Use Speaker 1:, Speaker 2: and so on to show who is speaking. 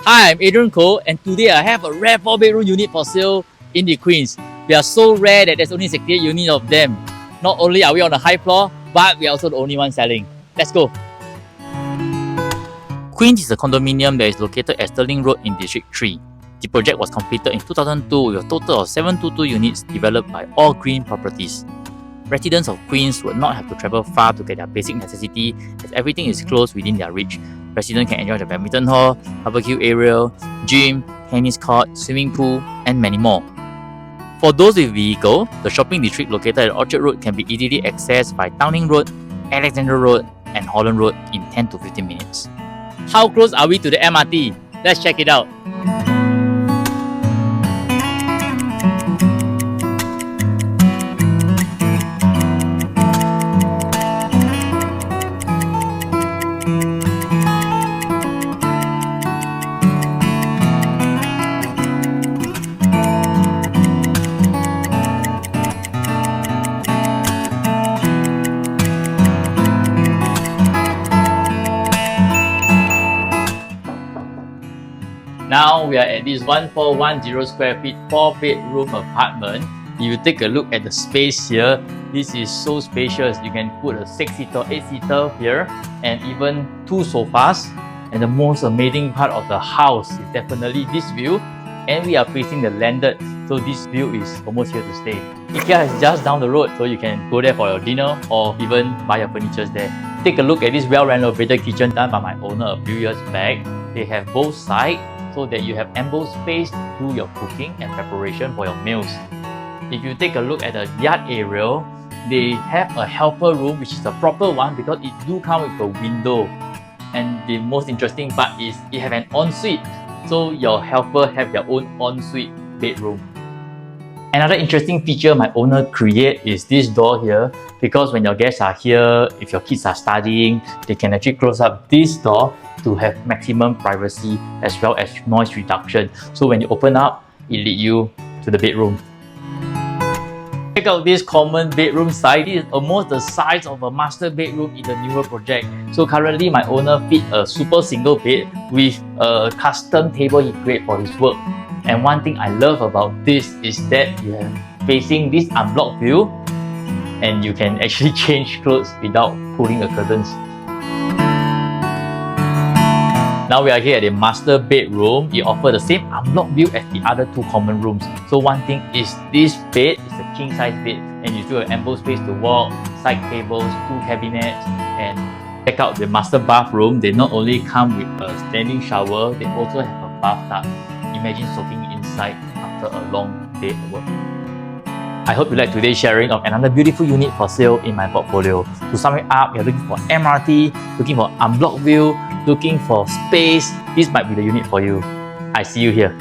Speaker 1: Hi, I'm Adrian Koh, and today I have a rare 4-bedroom unit for sale in the Queens. They are so rare that there's only 68 units of them. Not only are we on the high floor, but we are also the only one selling. Let's go. Queens is a condominium that is located at Sterling Road in District 3. The project was completed in 2002 with a total of 722 units developed by All Green Properties. Residents of Queens would not have to travel far to get their basic necessity, as everything is close within their reach. Residents can enjoy the badminton hall, barbecue area, gym, tennis court, swimming pool, and many more. For those with vehicle, the shopping district located at Orchard Road can be easily accessed by Ling Road, Alexandra Road, and Holland Road in 10 to 15 minutes. How close are we to the MRT? Let's check it out. Now we are at this 1410 square feet 4-bedroom apartment. If you take a look at the space here, this is so spacious. You can put a 6-seater, 8-seater here, and even 2 sofas. And the most amazing part of the house is definitely this view. And we are facing the landed, so this view is almost here to stay. Ikea is just down the road, so you can go there for your dinner or even buy your furniture there. Take a look at this well-renovated kitchen done by my owner a few years back. They have both sides, so that you have ample space to do your cooking and preparation for your meals. If you take a look at the yard area, they have a helper room, which is a proper one because it do come with a window. And the most interesting part is it have an ensuite, so your helper have their own ensuite bedroom. Another interesting feature my owner create is this door here, because when your guests are here, if your kids are studying, they can actually close up this door to have maximum privacy as well as noise reduction. So when you open up, it leads you to the bedroom. Check out this common bedroom size. It is almost the size of a master bedroom in the newer project. So currently my owner fit a super single bed with a custom table he created for his work. And one thing I love about this is that you have facing this unblocked view, and you can actually change clothes without pulling the curtains. Now we are here at the master bedroom. It offers the same unblocked view as the other 2 common rooms. So one thing is this bed is a king size bed, and you still have ample space to walk, side tables, 2 cabinets, and check out the master bathroom. They not only come with a standing shower, they also have a bathtub. Imagine soaking inside after a long day of work. I hope you like today's sharing of another beautiful unit for sale in my portfolio. To sum it up, you're looking for MRT, looking for unblocked view, looking for space, this might be the unit for you. I see you here.